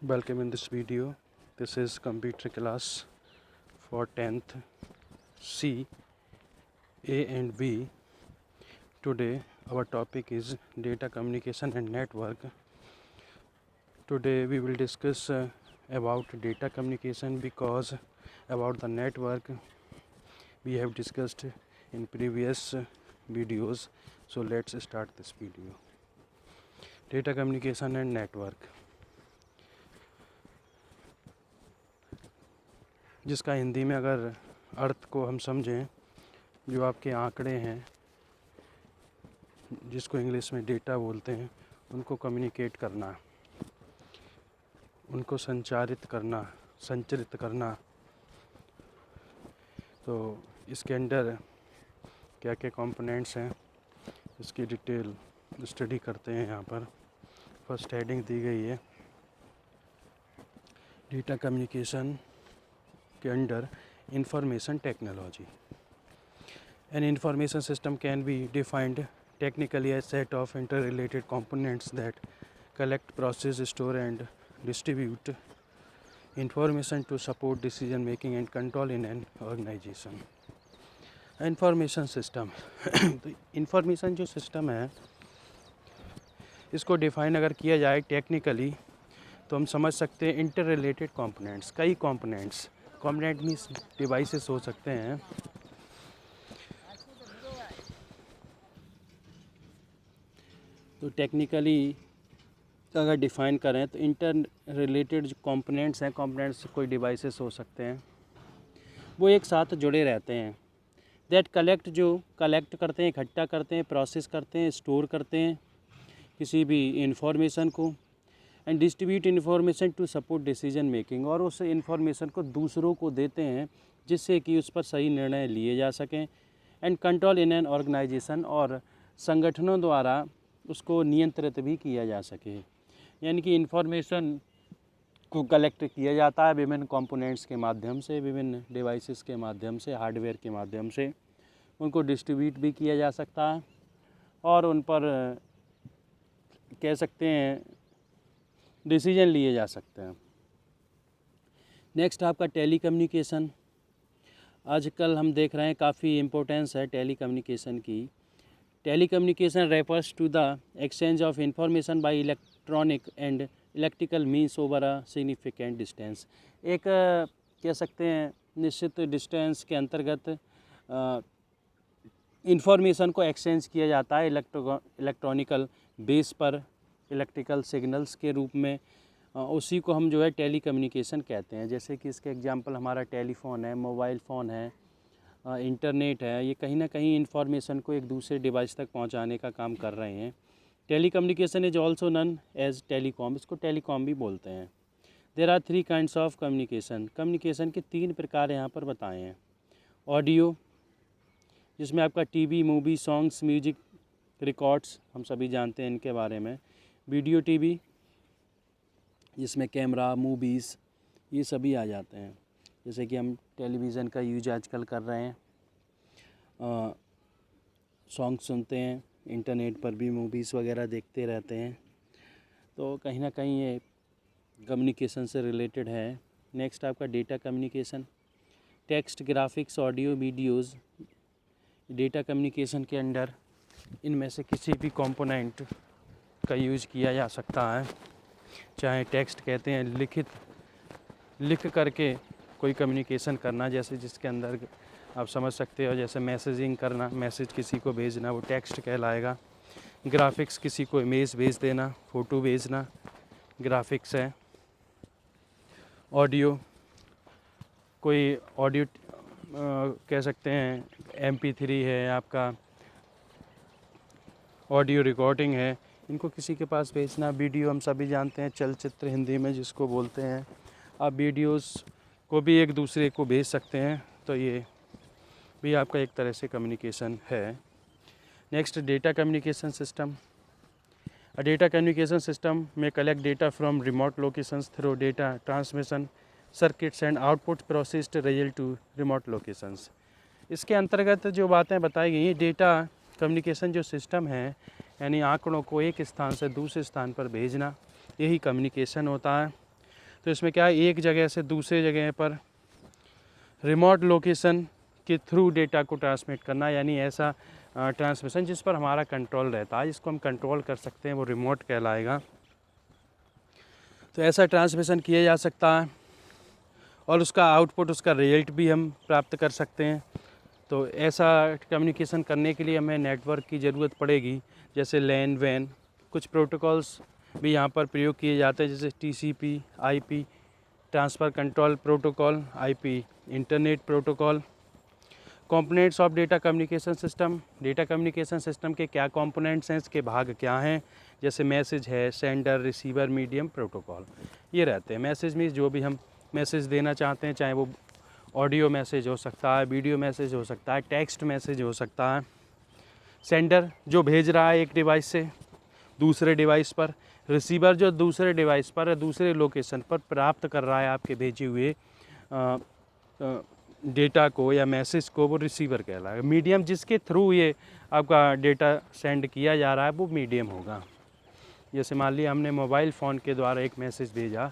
Welcome in this video. This is computer class for 10th C, A and B. Today our topic is data communication and network. Today we will discuss about data communication because about the network we have discussed in previous videos. So let's start this video. Data communication and network, जिसका हिंदी में अगर अर्थ को हम समझें, जो आपके आंकड़े हैं जिसको इंग्लिश में डेटा बोलते हैं, उनको कम्युनिकेट करना, उनको संचारित करना, संचरित करना। तो इसके अंदर क्या क्या कंपोनेंट्स हैं इसकी डिटेल स्टडी करते हैं। यहाँ पर फर्स्ट हेडिंग दी गई है डेटा कम्युनिकेशन के under information technology. An information system can be defined technically as set of interrelated components that collect, process, store and distribute information to support decision making and control in an organization. Information system तो information जो system है इसको define अगर किया जाए technically तो हम समझ सकते हैं इंटर रिलेटेड कंपोनेंट्स। कई कंपोनेंट मीन्स डिवाइसेस हो सकते हैं। तो टेक्निकली अगर डिफ़ाइन करें तो इंटर रिलेटेड जो कंपोनेंट्स कोई डिवाइसेस हो सकते हैं, वो एक साथ जुड़े रहते हैं। दैट कलेक्ट करते हैं, इकट्ठा करते हैं, प्रोसेस करते हैं, स्टोर करते हैं किसी भी इंफॉर्मेशन को, and distribute information to support decision making, और उस इंफॉर्मेशन को दूसरों को देते हैं जिससे कि उस पर सही निर्णय लिए जा सकें, and control in an organization, और संगठनों द्वारा उसको नियंत्रित भी किया जा सके। यानी कि इंफॉर्मेशन को कलेक्ट किया जाता है विभिन्न कंपोनेंट्स के माध्यम से, विभिन्न डिवाइसेस के माध्यम से, हार्डवेयर के माध्यम से उनको डिस्ट्रीब्यूट भी किया जा सकता है और उन पर कह सकते हैं डिसीजन लिए जा सकते हैं। नेक्स्ट आपका टेलीकम्युनिकेशन। आजकल हम देख रहे हैं काफ़ी इम्पोर्टेंस है टेलीकम्युनिकेशन की। Telecommunication refers to the exchange of information by electronic and electrical means over a significant distance. एक कह सकते हैं निश्चित डिस्टेंस के अंतर्गत इंफॉर्मेशन को एक्सचेंज किया जाता है इलेक्ट्रॉनिकल बेस पर, इलेक्ट्रिकल सिग्नल्स के रूप में। उसी को हम जो है टेलीकम्युनिकेशन कहते हैं। जैसे कि इसके एग्जांपल हमारा टेलीफोन है, मोबाइल फ़ोन है, इंटरनेट है। ये कहीं ना कहीं इंफॉर्मेशन को एक दूसरे डिवाइस तक पहुंचाने का काम कर रहे हैं। Telecommunication is also known as telecom, इसको टेलीकॉम भी बोलते हैं। There are 3 kinds of communication के 3 प्रकार यहाँ पर बताए हैं। ऑडियो, जिसमें आपका TV, movie, songs, music, records, हम सभी जानते हैं इनके बारे में। वीडियो टीवी, जिसमें कैमरा, मूवीज़, ये सभी आ जाते हैं। जैसे कि हम टेलीविज़न का यूज आजकल कर रहे हैं, सॉन्ग सुनते हैं, इंटरनेट पर भी मूवीज़ वगैरह देखते रहते हैं। तो कहीं ना कहीं ये कम्युनिकेशन से रिलेटेड है। नेक्स्ट आपका data communication. Text, graphics, audio, videos data communication के अंडर इनमें से किसी भी कंपोनेंट का यूज़ किया जा सकता है। चाहे टेक्स्ट कहते हैं लिख करके कोई कम्युनिकेशन करना, जैसे जिसके अंदर आप समझ सकते हो जैसे मैसेजिंग करना, मैसेज किसी को भेजना, वो टेक्स्ट कहलाएगा। ग्राफिक्स, किसी को इमेज भेज देना, फ़ोटो भेजना, ग्राफिक्स है। ऑडियो, कोई ऑडियो कह सकते हैं MP3 है, आपका ऑडियो रिकॉर्डिंग है, इनको किसी के पास भेजना। वीडियो हम सभी जानते हैं, चलचित्र हिंदी में जिसको बोलते हैं। आप वीडियोस को भी एक दूसरे को भेज सकते हैं, तो ये भी आपका एक तरह से कम्युनिकेशन है। Next data communication system. A data communication system में collect data from remote locations through data transmission circuits and output processed result to remote locations. इसके अंतर्गत जो बातें बताई गई, डेटा कम्युनिकेशन जो सिस्टम है यानी आंकड़ों को एक स्थान से दूसरे स्थान पर भेजना, यही कम्युनिकेशन होता है। तो इसमें क्या है, एक जगह से दूसरे जगह पर रिमोट लोकेशन के थ्रू डेटा को ट्रांसमिट करना, यानी ऐसा ट्रांसमिशन जिस पर हमारा कंट्रोल रहता है, जिसको हम कंट्रोल कर सकते हैं, वो रिमोट कहलाएगा। तो ऐसा ट्रांसमिशन किया जा सकता है और उसका आउटपुट, उसका रिजल्ट भी हम प्राप्त कर सकते हैं। तो ऐसा कम्युनिकेशन करने के लिए हमें नेटवर्क की ज़रूरत पड़ेगी, जैसे लैन वैन। कुछ प्रोटोकॉल्स भी यहाँ पर प्रयोग किए जाते हैं, जैसे TCP IP transfer control protocol, IP internet protocol. Components of data communication system, data communication system के क्या कंपोनेंट्स हैं, इसके भाग क्या हैं, जैसे मैसेज है, सेंडर, रिसीवर, मीडियम, प्रोटोकॉल, ये रहते हैं। मैसेज मीन्स जो भी हम मैसेज देना चाहते हैं, चाहे वो ऑडियो मैसेज हो सकता है, वीडियो मैसेज हो सकता है, टेक्स्ट मैसेज हो सकता है। सेंडर जो भेज रहा है एक डिवाइस से दूसरे डिवाइस पर, रिसीवर जो दूसरे डिवाइस पर या दूसरे लोकेशन पर प्राप्त कर रहा है आपके भेजे हुए डेटा को या मैसेज को, वो रिसीवर कहलाएगा। मीडियम जिसके थ्रू ये आपका डेटा सेंड किया जा रहा है, वो मीडियम होगा। जैसे मान लिया हमने मोबाइल फ़ोन के द्वारा एक मैसेज भेजा,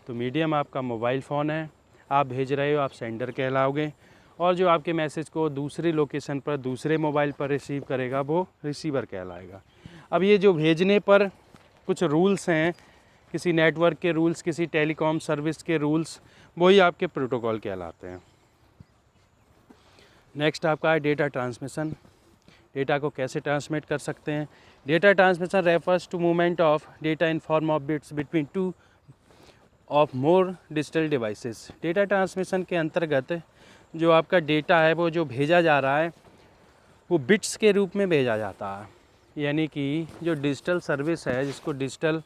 तो मीडियम आपका मोबाइल फ़ोन है, आप भेज रहे हो, आप सेंडर कहलाओगे। और जो आपके मैसेज को दूसरी लोकेशन पर दूसरे मोबाइल पर रिसीव करेगा, वो रिसीवर कहलाएगा। अब ये जो भेजने पर कुछ रूल्स हैं, किसी नेटवर्क के रूल्स, किसी टेलीकॉम सर्विस के रूल्स, वही आपके प्रोटोकॉल कहलाते हैं। नेक्स्ट आपका है डेटा ट्रांसमिशन। डेटा को कैसे ट्रांसमिट कर सकते हैं। Data transmission refers to movement of data in form of bits between two of more digital devices. Data transmission के अंतर्गत जो आपका डेटा है, वो जो भेजा जा रहा है, वो बिट्स के रूप में भेजा जाता है। यानी कि जो डिजिटल सर्विस है, जिसको डिजिटल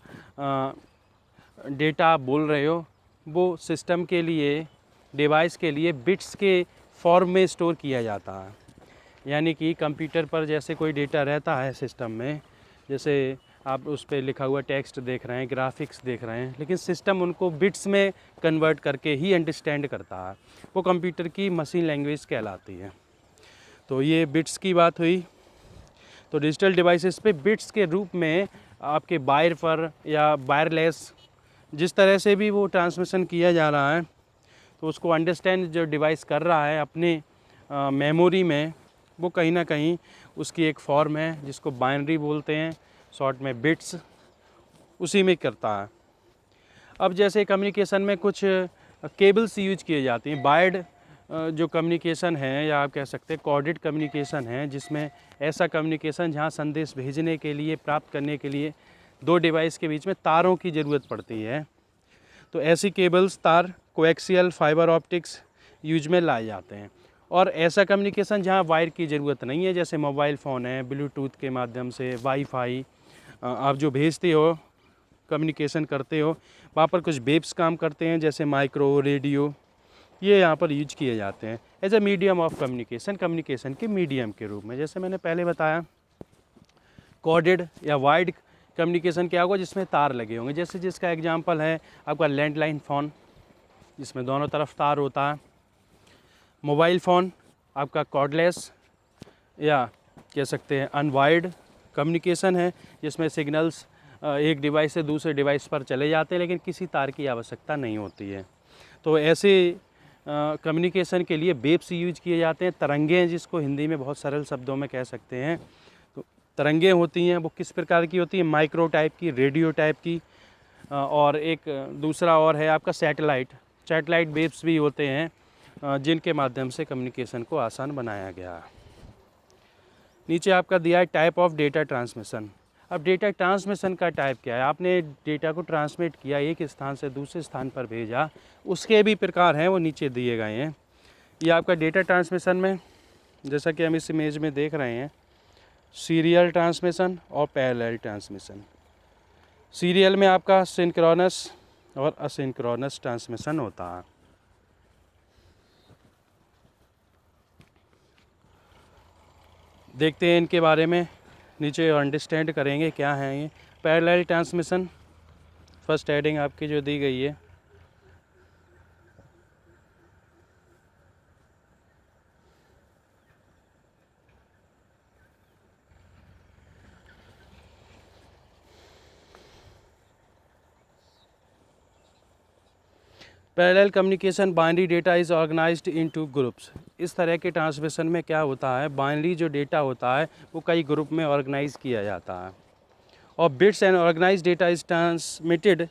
डेटा आप बोल रहे हो, वो सिस्टम के लिए, डिवाइस के लिए बिट्स के फॉर्म में स्टोर किया जाता है। यानी कि कंप्यूटर पर जैसे कोई डेटा रहता है सिस्टम में, जैसे आप उस पर लिखा हुआ टेक्स्ट देख रहे हैं, ग्राफिक्स देख रहे हैं, लेकिन सिस्टम उनको बिट्स में कन्वर्ट करके ही अंडरस्टैंड करता है। वो कंप्यूटर की मशीन लैंग्वेज कहलाती है। तो ये बिट्स की बात हुई। तो डिजिटल डिवाइसेस पे बिट्स के रूप में आपके वायर पर या वायरलेस, जिस तरह से भी वो ट्रांसमिशन किया जा रहा है, तो उसको अंडरस्टैंड जो डिवाइस कर रहा है अपने मेमोरी में, वो कहीं ना कहीं उसकी एक फॉर्म है जिसको बाइनरी बोलते हैं, शॉर्ट में बिट्स, उसी में करता है। अब जैसे कम्युनिकेशन में कुछ केबल्स यूज किए जाती हैं। वायर्ड जो कम्युनिकेशन है, या आप कह सकते हैं कोडेड कम्युनिकेशन है, जिसमें ऐसा कम्युनिकेशन जहां संदेश भेजने के लिए, प्राप्त करने के लिए दो डिवाइस के बीच में तारों की ज़रूरत पड़ती है। तो ऐसी केबल्स, तार, कोएक्सियल फाइबर ऑप्टिक्स यूज में लाए जाते हैं। और ऐसा कम्युनिकेशन जहां वायर की ज़रूरत नहीं है, जैसे मोबाइल फ़ोन है, ब्लूटूथ के माध्यम से, वाईफाई, आप जो भेजते हो, कम्युनिकेशन करते हो, वहाँ पर कुछ वेव्स काम करते हैं, जैसे माइक्रो, रेडियो, ये यहाँ पर यूज किए जाते हैं as a medium of communication, communication के मीडियम के रूप में। जैसे मैंने पहले बताया, कोडेड या वाइड कम्युनिकेशन क्या होगा, जिसमें तार लगे होंगे, जैसे जिसका एग्जांपल है आपका लैंडलाइन फ़ोन, जिसमें दोनों तरफ तार होता है। मोबाइल फ़ोन आपका कॉर्डलेस या कह सकते हैं अनवायर्ड कम्युनिकेशन है, जिसमें सिग्नल्स एक डिवाइस से दूसरे डिवाइस पर चले जाते हैं, लेकिन किसी तार की आवश्यकता नहीं होती है। तो ऐसे कम्युनिकेशन के लिए वेव्स यूज किए जाते हैं। तरंगें, जिसको हिंदी में बहुत सरल शब्दों में कह सकते हैं, तो तरंगें होती हैं, वो किस प्रकार की होती हैं, माइक्रो टाइप की, रेडियो टाइप की, और एक दूसरा और है आपका सैटेलाइट वेव्स भी होते हैं, जिनके माध्यम से कम्युनिकेशन को आसान बनाया गया। नीचे आपका दिया है टाइप ऑफ डेटा ट्रांसमिशन। अब डेटा ट्रांसमिशन का टाइप क्या है, आपने डेटा को ट्रांसमिट किया, एक स्थान से दूसरे स्थान पर भेजा, उसके भी प्रकार हैं, वो नीचे दिए गए हैं। ये आपका डेटा ट्रांसमिशन में, जैसा कि हम इस इमेज में देख रहे हैं, सीरियल ट्रांसमिशन और पैरेलल ट्रांसमिशन। सीरियल में आपका सिंक्रोनस और असिंक्रोनस ट्रांसमिशन होता है। देखते हैं इनके बारे में, नीचे अंडरस्टैंड करेंगे क्या है ये। पैरेलल ट्रांसमिशन, फर्स्ट हेडिंग आपकी जो दी गई है, parallel communication binary data is organised into groups. इस तरह के ट्रांसमिशन में क्या होता है, बाइनरी जो डेटा होता है वो कई ग्रुप में ऑर्गेनाइज किया जाता है, और bits and organise data is transmitted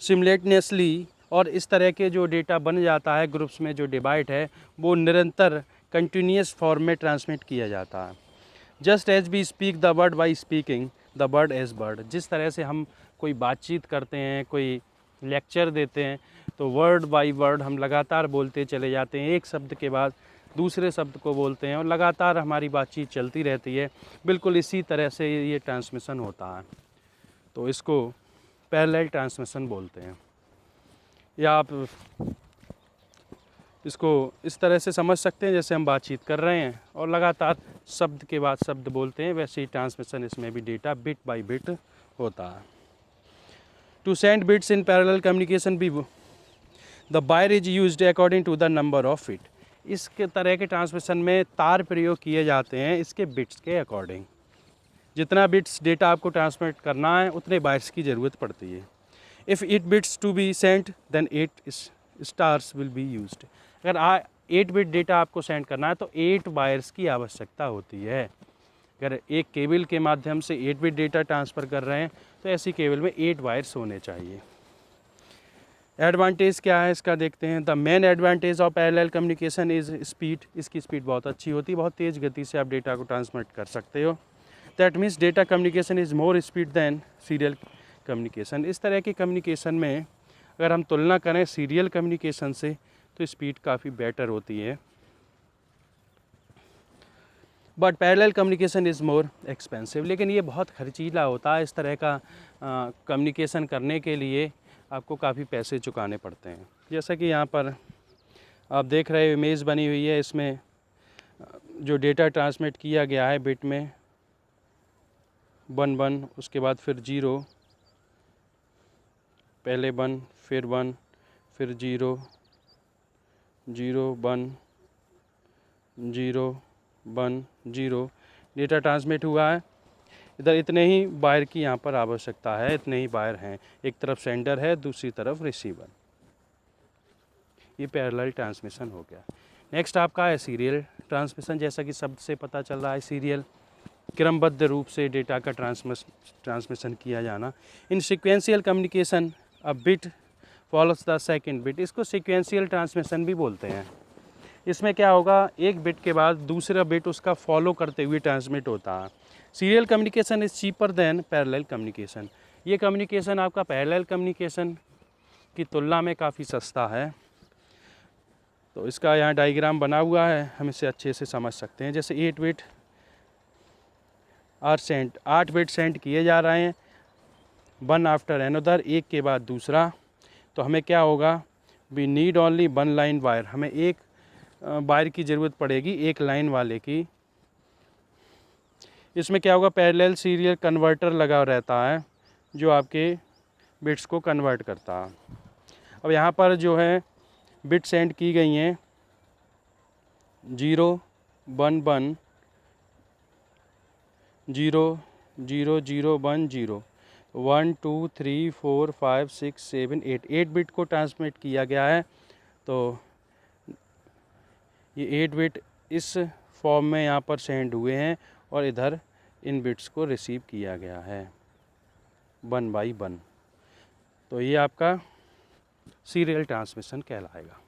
simultaneously, और इस तरह के जो डेटा बन जाता है ग्रुप्स में जो डिवाइड है वो निरंतर कंटिन्यूस फॉर्म में ट्रांसमिट किया जाता है। Just as we speak the word by speaking the word as word. जिस तरह से हम कोई बातचीत करते हैं, कोई लेक्चर देते हैं, तो वर्ड बाई वर्ड हम लगातार बोलते चले जाते हैं, एक शब्द के बाद दूसरे शब्द को बोलते हैं और लगातार हमारी बातचीत चलती रहती है। बिल्कुल इसी तरह से ये ट्रांसमिशन होता है, तो इसको पैरेलल ट्रांसमिशन बोलते हैं। या आप इसको इस तरह से समझ सकते हैं जैसे हम बातचीत कर रहे हैं और लगातार शब्द के बाद शब्द बोलते हैं, वैसे ही ट्रांसमिशन इसमें भी डेटा बिट बाय बिट होता है। To send bits in parallel communication भी the wire is used according to the number of bit. इसके तरह के ट्रांसमिशन में तार प्रयोग किए जाते हैं इसके बिट्स के अकॉर्डिंग। जितना बिट्स डेटा आपको ट्रांसमिट करना है उतने बाइट्स की ज़रूरत पड़ती है। If 8 bits to be sent then 8 stars will be used. अगर 8 बिट डेटा आपको सेंड करना है तो 8 वायर्स की आवश्यकता होती है। अगर एक केबल के माध्यम से 8 बिट डेटा ट्रांसफ़र कर रहे हैं तो ऐसी केबल में 8 वायर्स होने चाहिए। एडवांटेज क्या है इसका देखते हैं। The main advantage of parallel communication is speed. इसकी स्पीड बहुत अच्छी होती है, बहुत तेज़ गति से आप डेटा को ट्रांसमिट कर सकते हो। That means data communication is more speed than serial communication. इस तरह की कम्युनिकेशन में अगर हम तुलना करें सीरियल कम्युनिकेशन से तो स्पीड काफ़ी बेटर होती है। But parallel communication is more expensive. लेकिन ये बहुत खर्चीला होता है। इस तरह का कम्युनिकेशन करने के लिए आपको काफ़ी पैसे चुकाने पड़ते हैं। जैसा कि यहाँ पर आप देख रहे हो इमेज बनी हुई है, इसमें जो डेटा ट्रांसमिट किया गया है बिट में 1 1, उसके बाद फिर 0, पहले 1 फिर 1 फिर 0 0 1 0 1 0 डेटा ट्रांसमिट हुआ है। इधर इतने ही वायर की यहाँ पर आवश्यकता है, इतने ही वायर हैं। एक तरफ सेंडर है, दूसरी तरफ रिसीवर। ये पैरेलल ट्रांसमिशन हो गया। नेक्स्ट आपका है सीरियल ट्रांसमिशन। जैसा कि शब्द से पता चल रहा है, सीरियल क्रमबद्ध रूप से डेटा का ट्रांसमिशन किया जाना। In sequential communication a bit follows the second bit. इसको सिक्वेंशियल ट्रांसमिशन भी बोलते हैं। इसमें क्या होगा, एक बिट के बाद दूसरा बिट उसका फॉलो करते हुए ट्रांसमिट होता है। Serial communication is cheaper then parallel communication. ये कम्युनिकेशन आपका पैरेलल कम्युनिकेशन की तुलना में काफ़ी सस्ता है। तो इसका यहाँ डायग्राम बना हुआ है, हम इसे अच्छे से समझ सकते हैं। जैसे 8 bit are sent, 8 bit send किए जा रहे हैं, 1 आफ्टर एनदर, एक के बाद दूसरा। तो हमें क्या होगा, we need only 1 line wire. हमें एक वायर की ज़रूरत पड़ेगी, एक लाइन वाले की। इसमें क्या होगा, पैरेलल सीरियल कन्वर्टर लगा रहता है जो आपके बिट्स को कन्वर्ट करता है। अब यहाँ पर जो है बिट सेंड की गई हैं 0 1 1 0 0 0 1 0 1 2 3 4 5 6 7 8 बिट को ट्रांसमिट किया गया है। तो ये 8 बिट इस फॉर्म में यहाँ पर सेंड हुए हैं और इधर इन बिट्स को रिसीव किया गया है 1 बाई 1। तो ये आपका सीरियल ट्रांसमिशन कहलाएगा।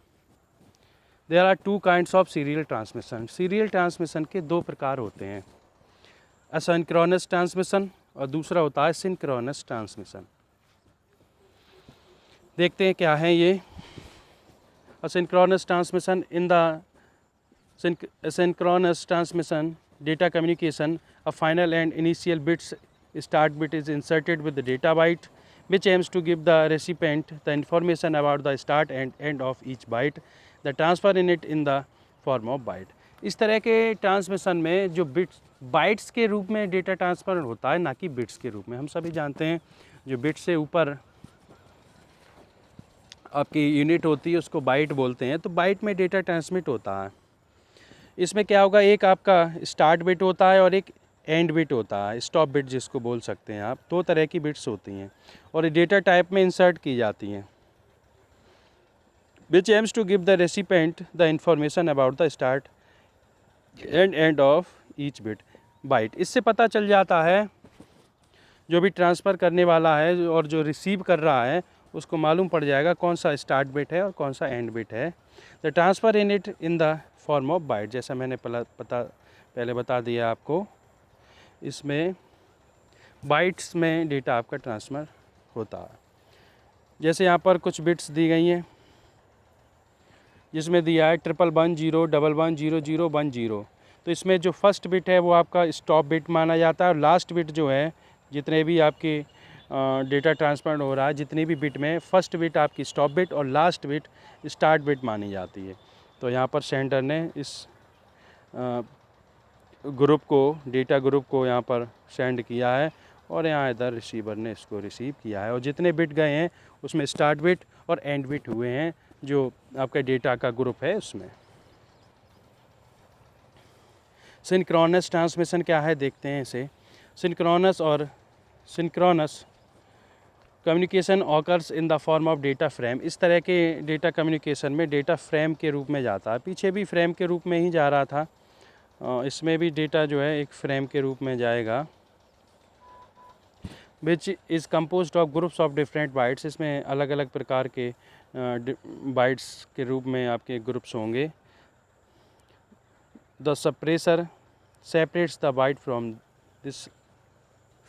There are 2 kinds of serial transmission. Serial transmission के 2 प्रकार होते हैं, असिंक्रोनस ट्रांसमिशन और दूसरा होता है सिंक्रोनस ट्रांसमिशन। देखते हैं क्या है ये। Asynchronous transmission in the asynchronous transmission data communication, a final and initial bits start bit is inserted with the data byte which aims to give the recipient the information about the start and end of each byte, the transfer in it in the form of byte। इस तरह के transmission में जो bits bytes के रूप में data transfer होता है, ना कि बिट्स के रूप में। हम सभी जानते हैं जो बिट्स से ऊपर आपकी यूनिट होती है उसको बाइट बोलते हैं। तो बाइट में डेटा ट्रांसमिट होता है। इसमें क्या होगा, एक आपका स्टार्ट बिट होता है और एक एंड बिट होता है, स्टॉप बिट जिसको बोल सकते हैं आप। 2 तरह की बिट्स होती हैं और डेटा टाइप में इंसर्ट की जाती हैं। which aims to give the recipient the information about the start and end of each byte. इससे पता चल जाता है जो भी ट्रांसफ़र करने वाला है और जो रिसीव कर रहा है उसको मालूम पड़ जाएगा कौन सा स्टार्ट बिट है और कौन सा एंड बिट है. The transfer in it in the form of bite, जैसा मैंने पहले बता दिया आपको, इसमें बाइट्स में डेटा आपका ट्रांसफ़र होता है. जैसे यहाँ पर कुछ बिट्स दी गई हैं जिसमें दिया है 1110110010. तो इसमें जो फर्स्ट बिट है वो आपका स्टॉप बिट माना जाता है और लास्ट बिट जो है जितने भी आपके डेटा ट्रांसफर हो रहा है जितनी भी बिट में फर्स्ट बिट आपकी स्टॉप बिट और लास्ट बिट स्टार्ट बिट मानी जाती है. तो यहाँ पर सेंडर ने इस ग्रुप को डेटा ग्रुप को यहाँ पर सेंड किया है और यहाँ इधर रिसीवर ने इसको रिसीव किया है और जितने बिट गए हैं उसमें स्टार्ट बिट और एंड बिट हुए हैं जो आपका डेटा का ग्रुप है उसमें. सिंक्रोनस ट्रांसमिशन क्या है देखते हैं इसे. Synchronous communication occurs in the form of data frame. इस तरह के डेटा कम्युनिकेशन में डेटा फ्रेम के रूप में जाता है. पीछे भी फ्रेम के रूप में ही जा रहा था, इसमें भी डेटा जो है एक फ्रेम के रूप में जाएगा. Which is composed of groups of different bytes. इसमें अलग अलग प्रकार के बाइट्स के रूप में आपके ग्रुप्स होंगे. The suppressor separates the byte from this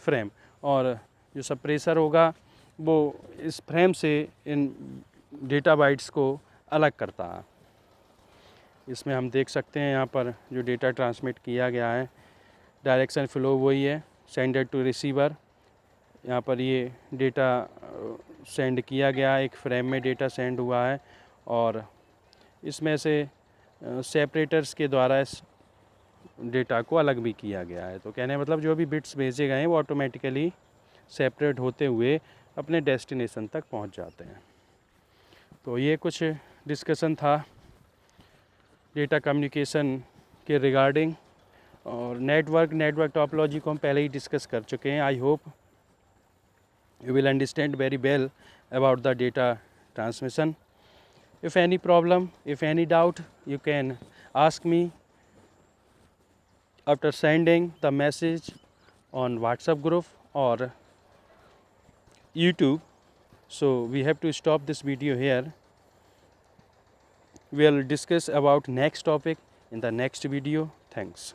frame. और जो सप्रेसर होगा वो इस फ्रेम से इन डेटा बाइट्स को अलग करता है. इसमें हम देख सकते हैं यहाँ पर जो डेटा ट्रांसमिट किया गया है डायरेक्शन फ्लो वही है, सेंडर टू रिसीवर. यहाँ पर ये डेटा सेंड किया गया, एक फ्रेम में डेटा सेंड हुआ है और इसमें से सेपरेटर्स के द्वारा इस डेटा को अलग भी किया गया है. तो कहने मतलब जो भी बिट्स भेजे गए हैं वो ऑटोमेटिकली सेपरेट होते हुए अपने डेस्टिनेशन तक पहुंच जाते हैं. तो ये कुछ डिस्कशन था डेटा कम्युनिकेशन के रिगार्डिंग. और नेटवर्क टोपोलॉजी को हम पहले ही डिस्कस कर चुके हैं. I hope you will understand very well about the data transmission. If any problem, if any doubt, you can ask me after sending the message on WhatsApp group or YouTube. So we have to stop this video here. We'll discuss about next topic in the next video. Thanks.